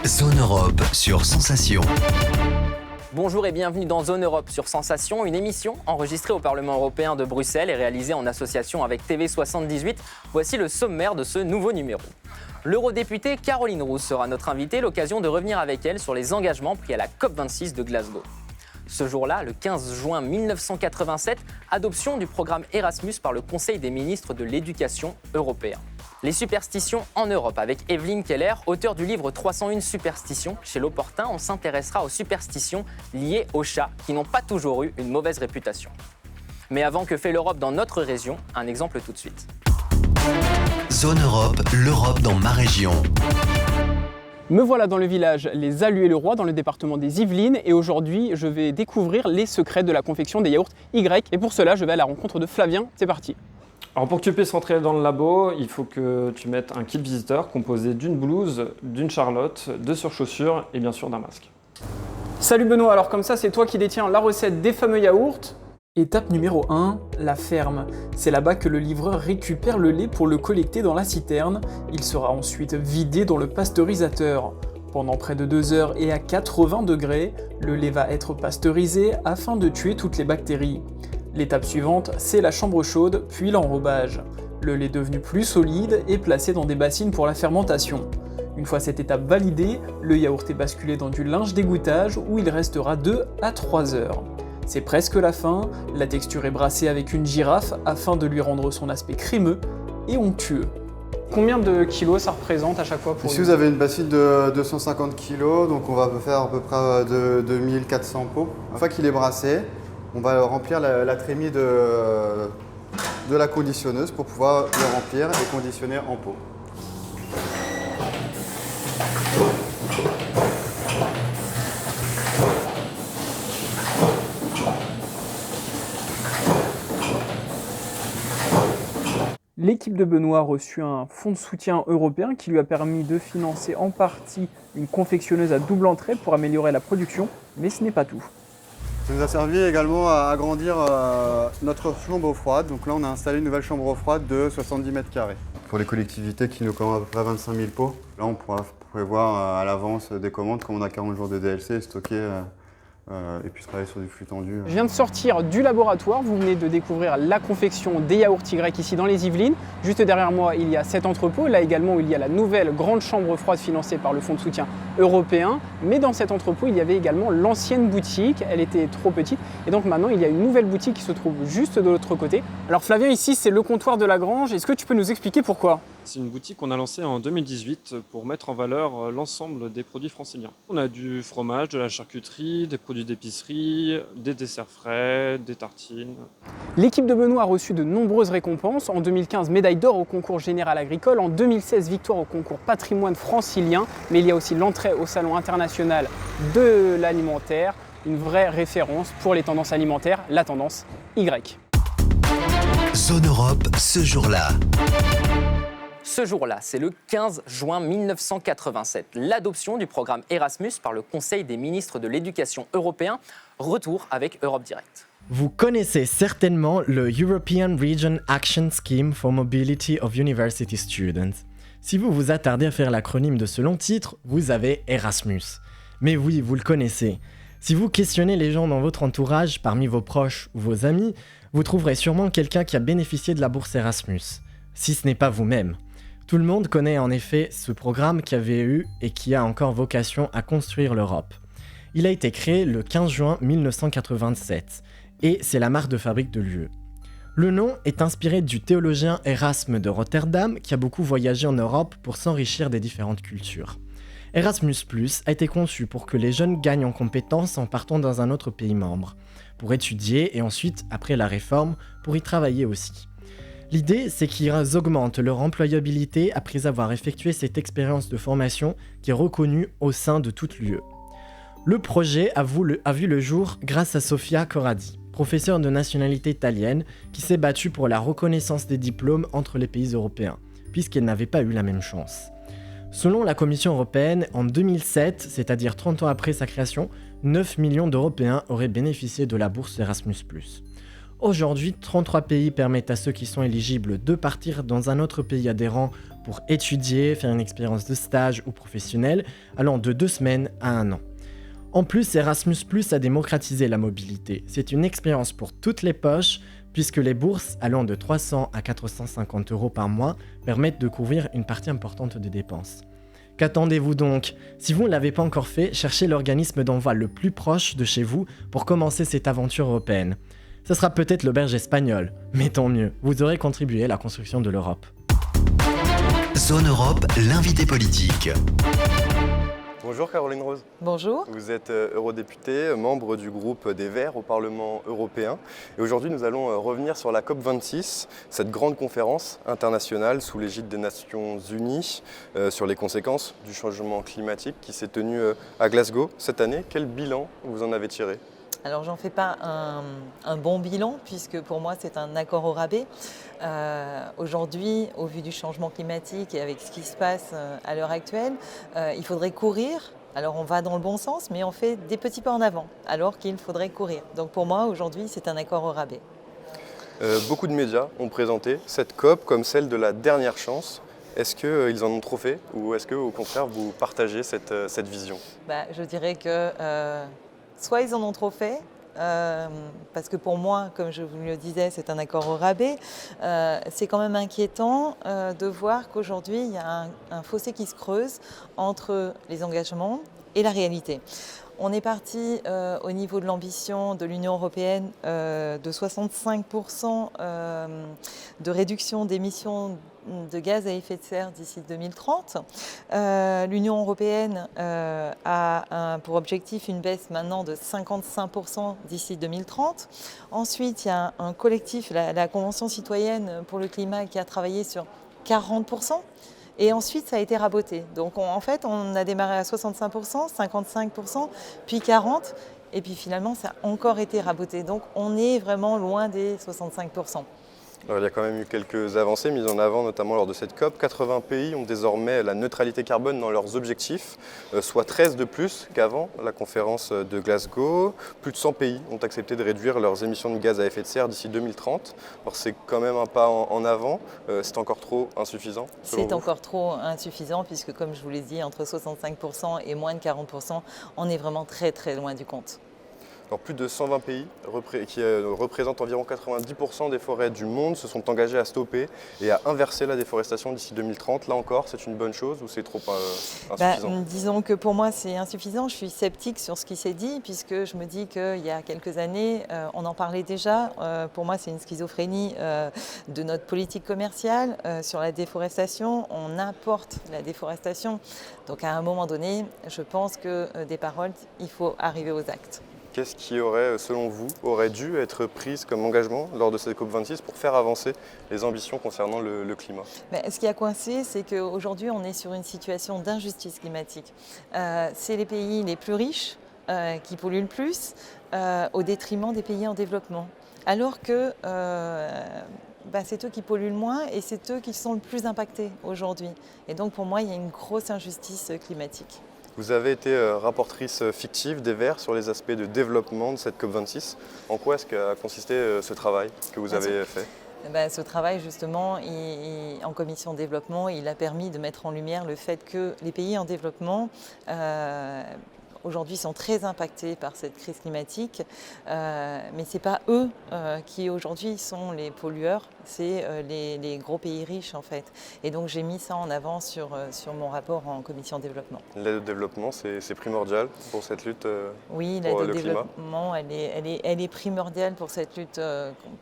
Zone Europe sur Sensation. Bonjour et bienvenue dans Zone Europe sur Sensation, une émission enregistrée au Parlement européen de Bruxelles et réalisée en association avec TV78. Voici le sommaire de ce nouveau numéro. L'eurodéputée Caroline Roux sera notre invitée, l'occasion de revenir avec elle sur les engagements pris à la COP26 de Glasgow. Ce jour-là, le 15 juin 1987, adoption du programme Erasmus par le Conseil des ministres de l'Éducation européen. Les superstitions en Europe avec Evelyne Keller, auteure du livre 301 superstitions. Chez L'Opportun, on s'intéressera aux superstitions liées aux chats qui n'ont pas toujours eu une mauvaise réputation. Mais avant, que fait l'Europe dans notre région? Un exemple tout de suite. Zone Europe, l'Europe dans ma région. Me voilà dans le village Les Alluets-le-Roi dans le département des Yvelines et aujourd'hui je vais découvrir les secrets de la confection des yaourts Y et pour cela je vais à la rencontre de Flavien, c'est parti. Alors pour que tu puisses rentrer dans le labo, il faut que tu mettes un kit visiteur composé d'une blouse, d'une charlotte, de surchaussures et bien sûr d'un masque. Salut Benoît, alors comme ça c'est toi qui détiens la recette des fameux yaourts. Étape numéro 1, la ferme. C'est là-bas que le livreur récupère le lait pour le collecter dans la citerne. Il sera ensuite vidé dans le pasteurisateur. Pendant près de 2 heures et à 80 degrés, le lait va être pasteurisé afin de tuer toutes les bactéries. L'étape suivante, c'est la chambre chaude, puis l'enrobage. Le lait devenu plus solide est placé dans des bassines pour la fermentation. Une fois cette étape validée, le yaourt est basculé dans du linge d'égouttage où il restera 2 à 3 heures. C'est presque la fin, la texture est brassée avec une girafe afin de lui rendre son aspect crémeux et onctueux. Combien de kilos ça représente à chaque fois pour Ici vous avez une bassine de 250 kg, donc on va faire à peu près de 1400 pots. Une fois qu'il est brassé, on va remplir la trémie de la conditionneuse pour pouvoir le remplir et conditionner en pot. L'équipe de Benoît a reçu un fonds de soutien européen qui lui a permis de financer en partie une confectionneuse à double entrée pour améliorer la production, mais ce n'est pas tout. Ça nous a servi également à agrandir notre chambre froide. Donc là on a installé une nouvelle chambre froide de 70 mètres carrés. Pour les collectivités qui nous commandent à peu près 25 000 pots, là on pourra prévoir à l'avance des commandes comme on a 40 jours de DLC, stocker et puis travailler sur du flux tendu. Je viens de sortir du laboratoire, vous venez de découvrir la confection des yaourts Y ici dans les Yvelines. Juste derrière moi, il y a cet entrepôt, là également il y a la nouvelle grande chambre froide financée par le fonds de soutien européen. Mais dans cet entrepôt, il y avait également l'ancienne boutique, elle était trop petite. Et donc maintenant, il y a une nouvelle boutique qui se trouve juste de l'autre côté. Alors Flavien, ici c'est le comptoir de la grange, est-ce que tu peux nous expliquer pourquoi ? C'est une boutique qu'on a lancée en 2018 pour mettre en valeur l'ensemble des produits franciliens. On a du fromage, de la charcuterie, des produits d'épicerie, des desserts frais, des tartines. L'équipe de Benoît a reçu de nombreuses récompenses. En 2015, médaille d'or au concours général agricole. En 2016, victoire au concours patrimoine francilien. Mais il y a aussi l'entrée au salon international de l'alimentaire. Une vraie référence pour les tendances alimentaires, la tendance Y. Zone Europe, ce jour-là. Ce jour-là, c'est le 15 juin 1987, l'adoption du programme Erasmus par le Conseil des ministres de l'Éducation européen. Retour avec Europe Direct. Vous connaissez certainement le European Region Action Scheme for Mobility of University Students. Si vous vous attardez à faire l'acronyme de ce long titre, vous avez Erasmus. Mais oui, vous le connaissez. Si vous questionnez les gens dans votre entourage, parmi vos proches ou vos amis, vous trouverez sûrement quelqu'un qui a bénéficié de la bourse Erasmus. Si ce n'est pas vous-même. Tout le monde connaît en effet ce programme qui avait eu et qui a encore vocation à construire l'Europe. Il a été créé le 15 juin 1987 et c'est la marque de fabrique de l'UE. Le nom est inspiré du théologien Erasme de Rotterdam qui a beaucoup voyagé en Europe pour s'enrichir des différentes cultures. Erasmus+ a été conçu pour que les jeunes gagnent en compétences en partant dans un autre pays membre, pour étudier et ensuite, après la réforme, pour y travailler aussi. L'idée, c'est qu'ils augmentent leur employabilité après avoir effectué cette expérience de formation qui est reconnue au sein de toute l'UE. Le projet a vu le jour grâce à Sofia Corradi, professeure de nationalité italienne qui s'est battue pour la reconnaissance des diplômes entre les pays européens, puisqu'elle n'avait pas eu la même chance. Selon la Commission européenne, en 2007, c'est-à-dire 30 ans après sa création, 9 millions d'Européens auraient bénéficié de la bourse Erasmus+. Aujourd'hui, 33 pays permettent à ceux qui sont éligibles de partir dans un autre pays adhérent pour étudier, faire une expérience de stage ou professionnelle, allant de 2 semaines à 1 an. En plus, Erasmus+ a démocratisé la mobilité. C'est une expérience pour toutes les poches, puisque les bourses allant de 300 à 450 € par mois permettent de couvrir une partie importante des dépenses. Qu'attendez-vous donc? Si vous ne l'avez pas encore fait, cherchez l'organisme d'envoi le plus proche de chez vous pour commencer cette aventure européenne. Ce sera peut-être l'auberge espagnole, mais tant mieux, vous aurez contribué à la construction de l'Europe. Zone Europe, l'invité politique. Bonjour Caroline Rose. Bonjour. Vous êtes eurodéputée, membre du groupe des Verts au Parlement européen. Et aujourd'hui, nous allons revenir sur la COP26, cette grande conférence internationale sous l'égide des Nations Unies sur les conséquences du changement climatique qui s'est tenue à Glasgow cette année. Quel bilan vous en avez tiré ? Alors j'en fais pas un bon bilan puisque pour moi c'est un accord au rabais. Aujourd'hui, au vu du changement climatique et avec ce qui se passe à l'heure actuelle, il faudrait courir. Alors on va dans le bon sens, mais on fait des petits pas en avant alors qu'il faudrait courir. Donc pour moi aujourd'hui c'est un accord au rabais. Beaucoup de médias ont présenté cette COP comme celle de la dernière chance. Est-ce qu'ils en ont trop fait ou est-ce qu'au contraire vous partagez cette vision ? Je dirais que soit ils en ont trop fait, parce que pour moi, comme je vous le disais, c'est un accord au rabais. C'est quand même inquiétant de voir qu'aujourd'hui, il y a un fossé qui se creuse entre les engagements et la réalité. On est parti au niveau de l'ambition de l'Union européenne de 65% de réduction d'émissions de gaz à effet de serre d'ici 2030. L'Union européenne a pour objectif une baisse maintenant de 55% d'ici 2030. Ensuite, il y a un collectif, la Convention citoyenne pour le climat, qui a travaillé sur 40%. Et ensuite, ça a été raboté. Donc, en fait, on a démarré à 65%, 55%, puis 40%. Et puis finalement, ça a encore été raboté. Donc, on est vraiment loin des 65%. Alors, il y a quand même eu quelques avancées mises en avant, notamment lors de cette COP. 80 pays ont désormais la neutralité carbone dans leurs objectifs, soit 13 de plus qu'avant la conférence de Glasgow. Plus de 100 pays ont accepté de réduire leurs émissions de gaz à effet de serre d'ici 2030. Alors c'est quand même un pas en avant. C'est encore trop insuffisant? C'est encore trop insuffisant puisque, comme je vous l'ai dit, entre 65% et moins de 40%, on est vraiment très très loin du compte. Alors, plus de 120 pays qui représentent environ 90% des forêts du monde se sont engagés à stopper et à inverser la déforestation d'ici 2030. Là encore, c'est une bonne chose ou c'est trop insuffisant? Disons que pour moi, c'est insuffisant. Je suis sceptique sur ce qui s'est dit puisque je me dis qu'il y a quelques années, on en parlait déjà. Pour moi, c'est une schizophrénie de notre politique commerciale sur la déforestation. On importe la déforestation. Donc à un moment donné, je pense que des paroles, il faut arriver aux actes. Qu'est-ce qui aurait, selon vous, aurait dû être pris comme engagement lors de cette COP26 pour faire avancer les ambitions concernant le climat? Ce qui a coincé, c'est qu'aujourd'hui, on est sur une situation d'injustice climatique. C'est les pays les plus riches qui polluent le plus au détriment des pays en développement. Alors que c'est eux qui polluent le moins et c'est eux qui sont le plus impactés aujourd'hui. Et donc pour moi, il y a une grosse injustice climatique. Vous avez été rapportrice fictive des Verts sur les aspects de développement de cette COP26. En quoi est-ce qu'a consisté ce travail que vous avez fait? Ce travail, justement, en commission développement, il a permis de mettre en lumière le fait que les pays en développement aujourd'hui sont très impactés par cette crise climatique, mais ce n'est pas eux qui aujourd'hui sont les pollueurs, c'est les gros pays riches en fait. Et donc j'ai mis ça en avant sur mon rapport en commission développement. L'aide au développement, c'est primordial pour cette lutte oui, l'aide au développement, elle est primordiale pour cette lutte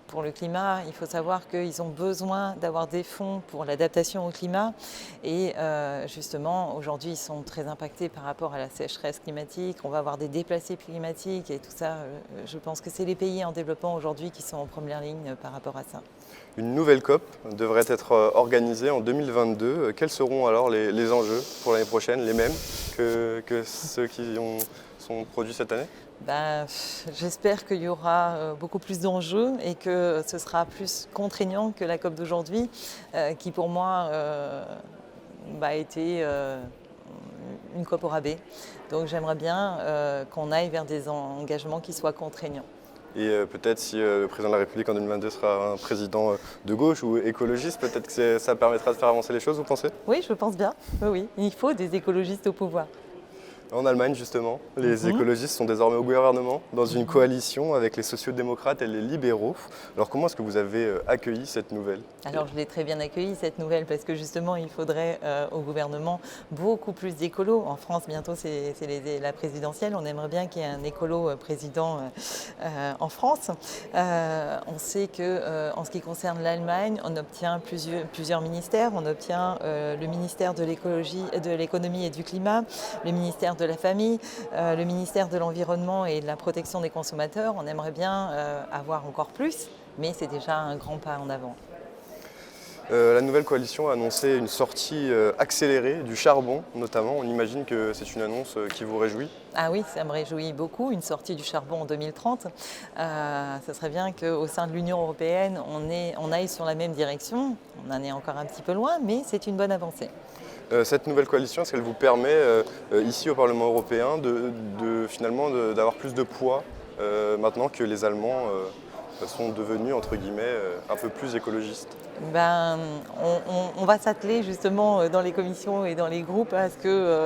pour le climat. Il faut savoir qu'ils ont besoin d'avoir des fonds pour l'adaptation au climat et justement aujourd'hui ils sont très impactés par rapport à la sécheresse climatique. On va avoir des déplacés climatiques et tout ça. Je pense que c'est les pays en développement aujourd'hui qui sont en première ligne par rapport à ça. Une nouvelle COP devrait être organisée en 2022. Quels seront alors les enjeux pour l'année prochaine, les mêmes que ceux qui sont produits cette année? J'espère qu'il y aura beaucoup plus d'enjeux et que ce sera plus contraignant que la COP d'aujourd'hui, qui pour moi a été une COP au rabais. Donc j'aimerais bien qu'on aille vers des engagements qui soient contraignants. Et peut-être si le président de la République en 2022 sera un président de gauche ou écologiste, peut-être que ça permettra de faire avancer les choses, vous pensez? Oui, je pense bien. Oui, il faut des écologistes au pouvoir. En Allemagne, justement, les écologistes sont désormais au gouvernement, dans une coalition avec les sociaux-démocrates et les libéraux. Alors comment est-ce que vous avez accueilli cette nouvelle? Alors je l'ai très bien accueilli cette nouvelle parce que justement il faudrait au gouvernement beaucoup plus d'écolos. En France bientôt c'est la présidentielle, on aimerait bien qu'il y ait un écolo président en France. On sait que en ce qui concerne l'Allemagne, on obtient plusieurs ministères. On obtient le ministère de l'économie et du climat, le ministère de la famille, le ministère de l'environnement et de la protection des consommateurs. On aimerait bien avoir encore plus, mais c'est déjà un grand pas en avant. La nouvelle coalition a annoncé une sortie accélérée du charbon, notamment. On imagine que c'est une annonce qui vous réjouit? Ah oui, ça me réjouit beaucoup, une sortie du charbon en 2030. Ça serait bien qu'au sein de l'Union européenne, on aille sur la même direction. On en est encore un petit peu loin, mais c'est une bonne avancée. Cette nouvelle coalition, est-ce qu'elle vous permet, ici au Parlement européen, finalement d'avoir plus de poids maintenant que les Allemands sont devenus, entre guillemets, un peu plus écologistes? On va s'atteler justement dans les commissions et dans les groupes à ce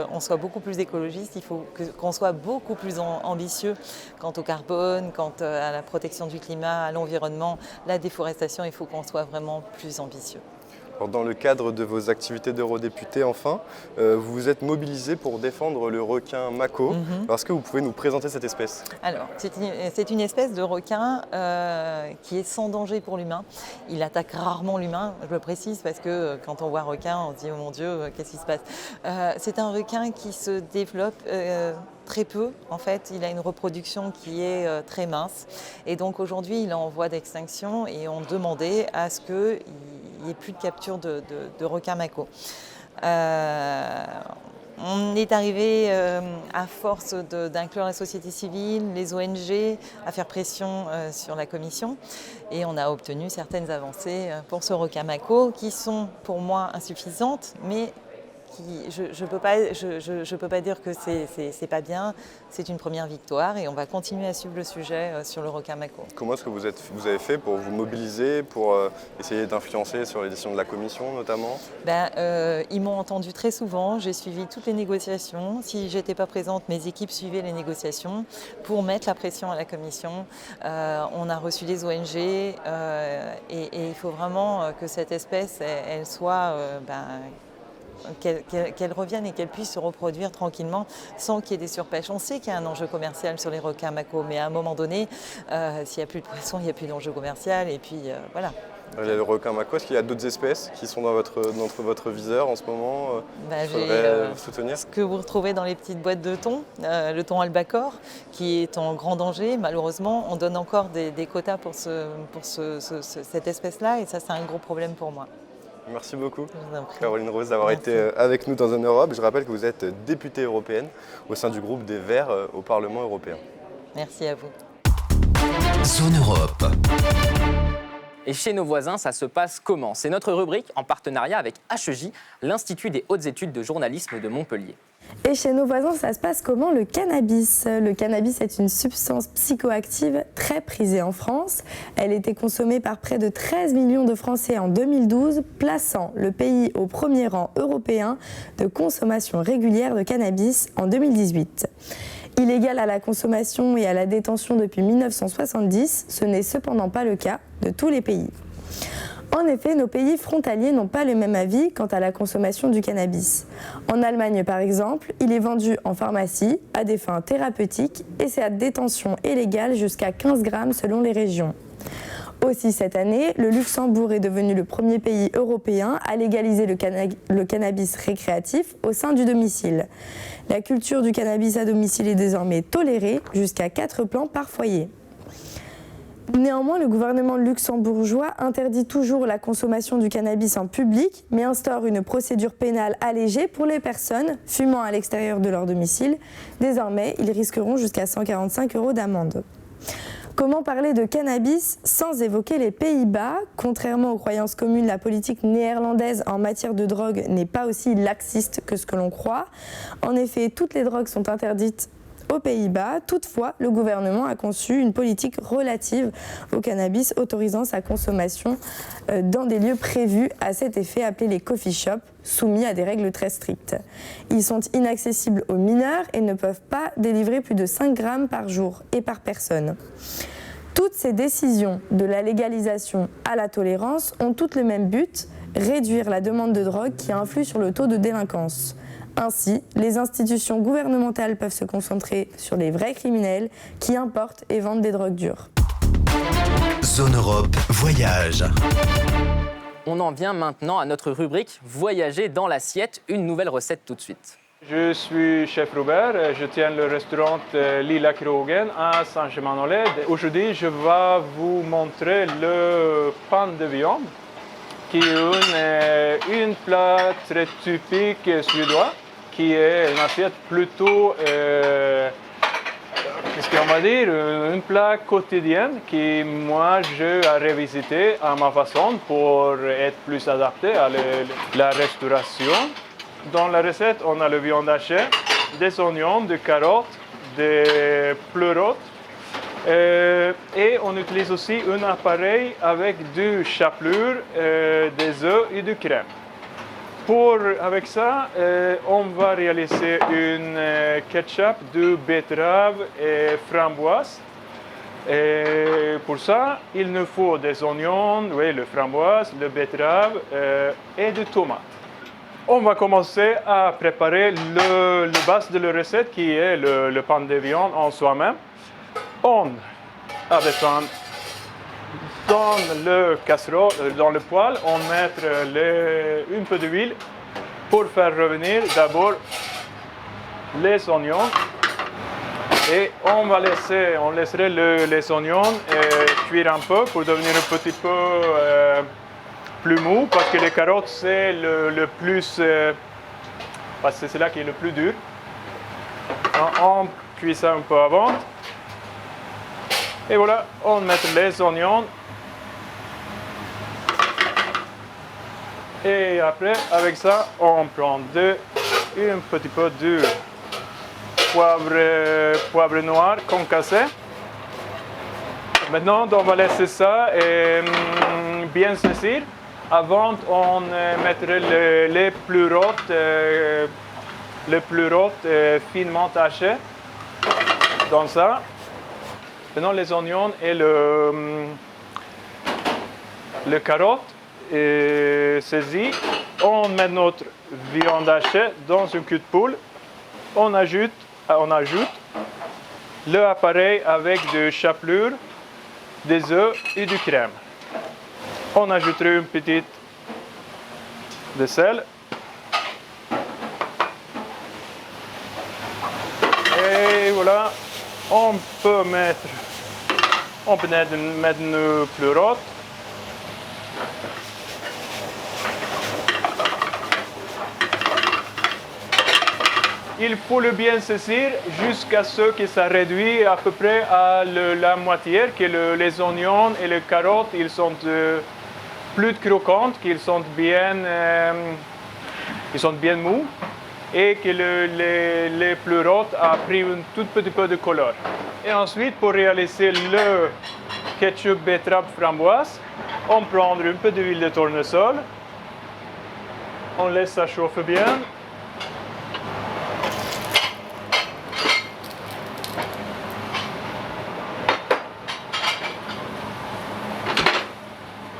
qu'on soit beaucoup plus écologiste. Il faut qu'on soit beaucoup plus ambitieux quant au carbone, quant à la protection du climat, à l'environnement, la déforestation. Il faut qu'on soit vraiment plus ambitieux. Alors, dans le cadre de vos activités d'eurodéputé, enfin, vous vous êtes mobilisé pour défendre le requin mako. Est-ce que vous pouvez nous présenter cette espèce? Alors, c'est une espèce de requin qui est sans danger pour l'humain. Il attaque rarement l'humain, je le précise, parce que quand on voit un requin, on se dit « Oh mon Dieu, qu'est-ce qui se passe ?» C'est un requin qui se développe très peu. En fait, il a une reproduction qui est très mince. Et donc aujourd'hui, il est en voie d'extinction et on demandait à ce qu'il n'y ait plus de capture de requins mako. On est arrivé à force d'inclure la société civile, les ONG, à faire pression sur la Commission et on a obtenu certaines avancées pour ce requin mako qui sont pour moi insuffisantes, mais je ne peux pas dire que c'est pas bien, c'est une première victoire et on va continuer à suivre le sujet sur le requin mako. Comment est-ce que vous avez fait pour vous mobiliser, pour essayer d'influencer sur les décisions de la Commission notamment? Ils m'ont entendu très souvent, j'ai suivi toutes les négociations. Si je n'étais pas présente, mes équipes suivaient les négociations pour mettre la pression à la Commission. On a reçu des ONG et il faut vraiment que cette espèce elle soit... qu'elle revienne et qu'elle puisse se reproduire tranquillement sans qu'il y ait des surpêches. On sait qu'il y a un enjeu commercial sur les requins mako, mais à un moment donné, s'il n'y a plus de poissons, il n'y a plus d'enjeu commercial et puis voilà. Il y a le requin mako, est-ce qu'il y a d'autres espèces qui sont dans votre viseur en ce moment? Soutenir ce que vous retrouvez dans les petites boîtes de thon, le thon albacore, qui est en grand danger. Malheureusement, on donne encore des quotas pour cette espèce-là et ça, c'est un gros problème pour moi. Merci beaucoup, Caroline Rose, d'avoir été avec nous dans Zone Europe. Je rappelle que vous êtes députée européenne au sein du groupe des Verts au Parlement européen. Merci à vous. Zone Europe. Et chez nos voisins, ça se passe comment? C'est notre rubrique en partenariat avec HEJ, l'Institut des hautes études de journalisme de Montpellier. Et chez nos voisins, ça se passe comment? Le cannabis. Le cannabis est une substance psychoactive très prisée en France. Elle était consommée par près de 13 millions de Français en 2012, plaçant le pays au premier rang européen de consommation régulière de cannabis en 2018. Illégal à la consommation et à la détention depuis 1970, ce n'est cependant pas le cas de tous les pays. En effet, nos pays frontaliers n'ont pas le même avis quant à la consommation du cannabis. En Allemagne, par exemple, il est vendu en pharmacie à des fins thérapeutiques et sa détention est légale jusqu'à 15 grammes selon les régions. Aussi cette année, le Luxembourg est devenu le premier pays européen à légaliser le cannabis récréatif au sein du domicile. La culture du cannabis à domicile est désormais tolérée jusqu'à 4 plants par foyer. Néanmoins, le gouvernement luxembourgeois interdit toujours la consommation du cannabis en public, mais instaure une procédure pénale allégée pour les personnes fumant à l'extérieur de leur domicile. Désormais, ils risqueront jusqu'à 145 € d'amende. Comment parler de cannabis sans évoquer les Pays-Bas? Contrairement aux croyances communes, la politique néerlandaise en matière de drogue n'est pas aussi laxiste que ce que l'on croit. En effet, toutes les drogues sont interdites aux Pays-Bas. Toutefois, le gouvernement a conçu une politique relative au cannabis autorisant sa consommation dans des lieux prévus à cet effet, appelés les coffee shops, soumis à des règles très strictes. Ils sont inaccessibles aux mineurs et ne peuvent pas délivrer plus de 5 grammes par jour et par personne. Toutes ces décisions, de la légalisation à la tolérance, ont toutes le même but, réduire la demande de drogue qui influe sur le taux de délinquance. Ainsi, les institutions gouvernementales peuvent se concentrer sur les vrais criminels qui importent et vendent des drogues dures. Zone Europe Voyage. On en vient maintenant à notre rubrique Voyager dans l'assiette, une nouvelle recette tout de suite. Je suis chef Robert, je tiens le restaurant Lilla Krogen à Saint-Germain-en-Laye. Aujourd'hui, je vais vous montrer le pain de viande, qui est une plat très typique suédois, qui est une assiette plutôt, qu'est-ce qu'on va dire, un plat quotidien qui moi je ai revisité à ma façon pour être plus adapté à la restauration. Dans la recette, on a le viande hachée, des oignons, des carottes, des pleurotes. Et on utilise aussi un appareil avec du chapelure, des œufs et du crème. Avec ça, on va réaliser une ketchup de betterave et framboise. Et pour ça, il nous faut des oignons, oui, le framboise, le betterave et des tomates. On va commencer à préparer le base de la recette qui est le pain de viande en soi-même. On a besoin dans le casserole, dans le poêle, on met un peu d'huile pour faire revenir d'abord les oignons et on laisserait les oignons cuire un peu pour devenir un petit peu plus mou parce que les carottes c'est le plus parce que c'est là qui est le plus dur. On cuit ça un peu avant. Et voilà, on met les oignons. Et après, avec ça, on prend un petit peu de poivre noir concassé. Maintenant, on va laisser ça bien saisir. Avant, on mettrait les pleurotes finement tachées dans ça. Maintenant, les oignons et le carotte saisis. On met notre viande hachée dans un cul de poule. On ajoute l'appareil avec de chapelure, des œufs et du crème. On ajouterait une petite de sel. Et voilà, on peut mettre une pleurote. Il faut le bien saisir jusqu'à ce que ça réduit à peu près à la moitié, que les oignons et les carottes ils sont plus croquantes, qu'ils sont bien mous et que les pleurotes a pris un tout petit peu de couleur. Et ensuite, pour réaliser le ketchup betterave framboise, on prend un peu d'huile de tournesol, on laisse ça chauffer bien.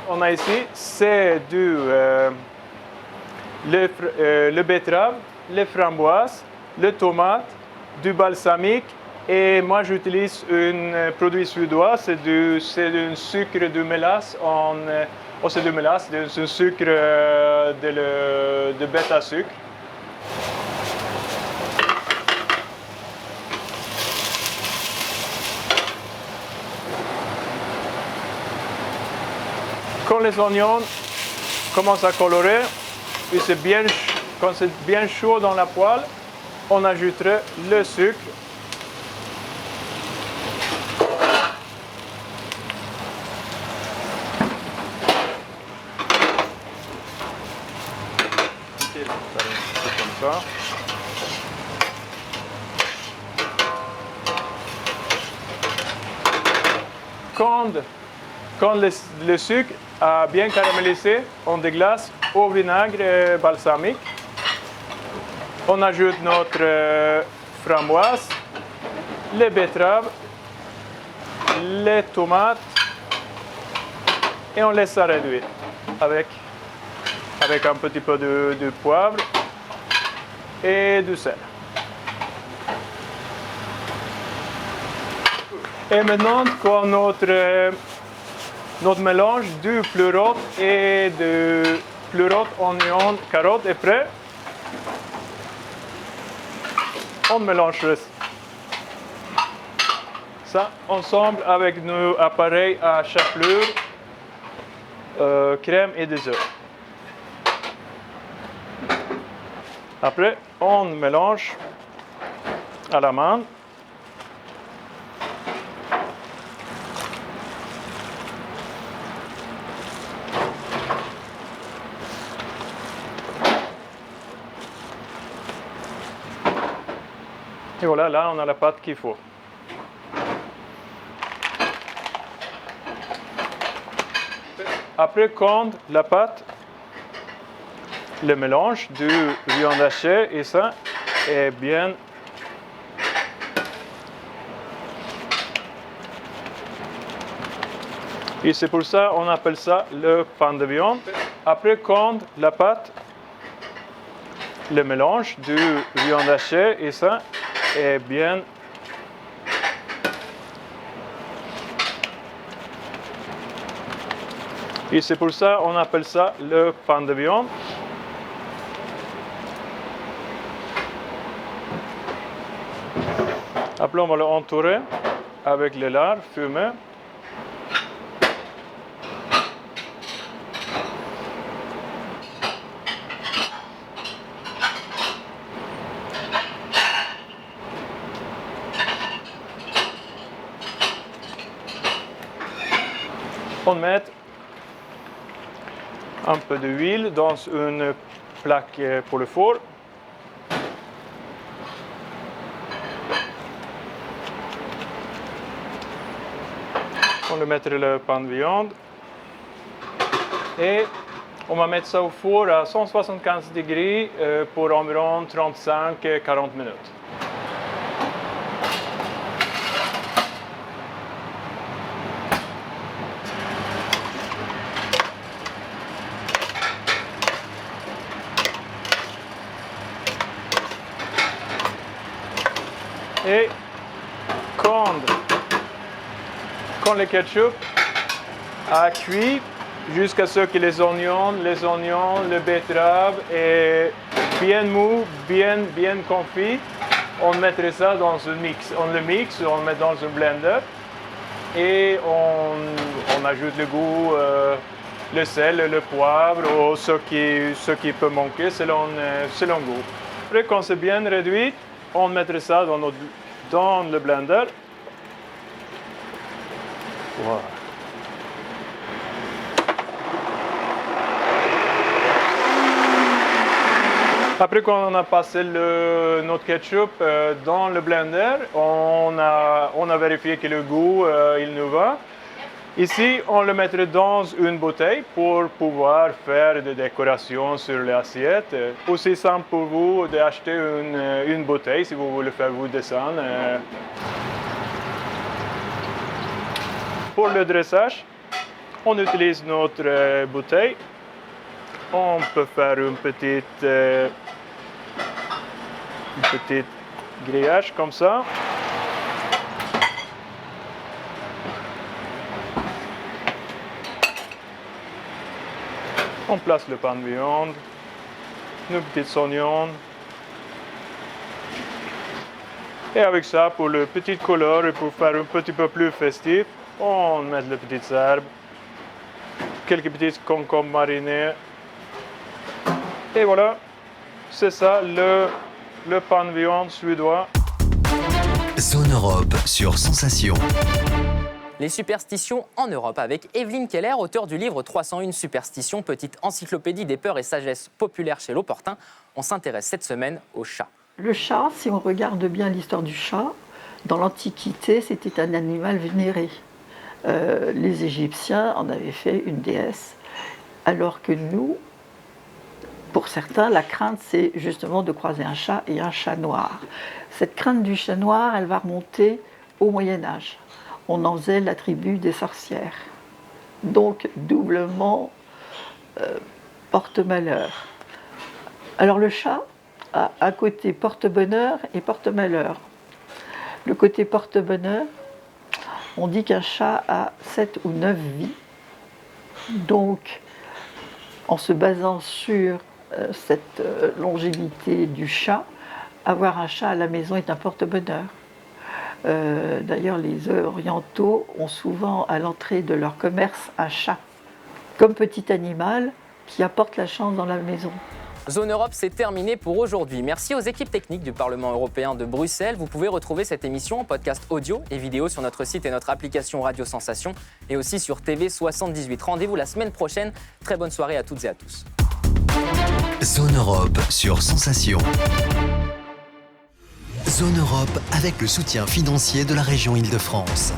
On a ici, c'est le betterave, les framboises, le tomate, du balsamique et moi j'utilise un produit suédois, c'est un sucre de mélasse, c'est du mélasse, c'est un sucre de bête à sucre. Quand les oignons commencent à colorer, et quand c'est bien chaud dans la poêle, on ajouterait le sucre. Comme ça. quand le sucre a bien caramélisé, on déglace au vinaigre balsamique. On ajoute notre framboise, les betteraves, les tomates et on laisse ça réduire avec un petit peu de poivre et du sel. Et maintenant, quand notre mélange du pleurote et de pleurote, oignon, carotte est prêt, on mélange ça ensemble avec nos appareils à chapelure, crème et des œufs. Après, on mélange à la main. Et voilà, là, on a la pâte qu'il faut. Après, quand la pâte, le mélange du viande hachée et ça est bien et c'est pour ça qu'on appelle ça le pain de viande. Après, quand la pâte, le mélange du viande hachée et ça est bien et c'est pour ça qu'on appelle ça le pain de viande. Après, on va l'entourer avec le lard fumé. On met un peu d'huile dans une plaque pour le four. On va mettre le pain de viande et on va mettre ça au four à 175 degrés pour environ 35-40 minutes. Et quand le ketchup a cuit jusqu'à ce que les oignons, le betterave est bien mou, bien confit, on mettrait ça dans un mix. On le mixe, on le met dans un blender et on ajoute le goût, le sel, le poivre ou ce qui peut manquer selon goût. Après, quand c'est bien réduit, on mettrait ça dans le blender. Voilà. Après, quand on a passé notre ketchup dans le blender, on a vérifié que le goût il nous va. Ici, on le mettrait dans une bouteille pour pouvoir faire des décorations sur l'assiette. Aussi simple pour vous d'acheter une bouteille si vous voulez faire vos dessins. Pour le dressage, on utilise notre bouteille. On peut faire une petite grillage comme ça. On place le pain de viande, nos petits oignons. Et avec ça, pour le petit couleur et pour faire un petit peu plus festif, on met les petites herbes, quelques petits concombres marinés. Et voilà, c'est ça le pain de viande suédois. Zone Europe sur Sensation. Les superstitions en Europe avec Evelyne Keller, auteure du livre 301 superstitions, petite encyclopédie des peurs et sagesses populaires chez l'opportun. On s'intéresse cette semaine au chat. Le chat, si on regarde bien l'histoire du chat, dans l'Antiquité, c'était un animal vénéré. les Égyptiens en avaient fait une déesse, alors que nous, pour certains, la crainte, c'est justement de croiser un chat et un chat noir. Cette crainte du chat noir, elle va remonter au Moyen-Âge. On en faisait la tribu des sorcières. Donc, doublement porte-malheur. Alors, le chat a un côté porte-bonheur et porte-malheur. Le côté porte-bonheur, on dit qu'un chat a 7 ou 9 vies. Donc, en se basant sur cette longévité du chat, avoir un chat à la maison est un porte-bonheur. D'ailleurs, les orientaux ont souvent à l'entrée de leur commerce un chat, comme petit animal qui apporte la chance dans la maison. Zone Europe, c'est terminé pour aujourd'hui. Merci aux équipes techniques du Parlement européen de Bruxelles. Vous pouvez retrouver cette émission en podcast audio et vidéo sur notre site et notre application Radio Sensation et aussi sur TV78. Rendez-vous la semaine prochaine. Très bonne soirée à toutes et à tous. Zone Europe sur Sensation. Zone Europe avec le soutien financier de la région Île-de-France.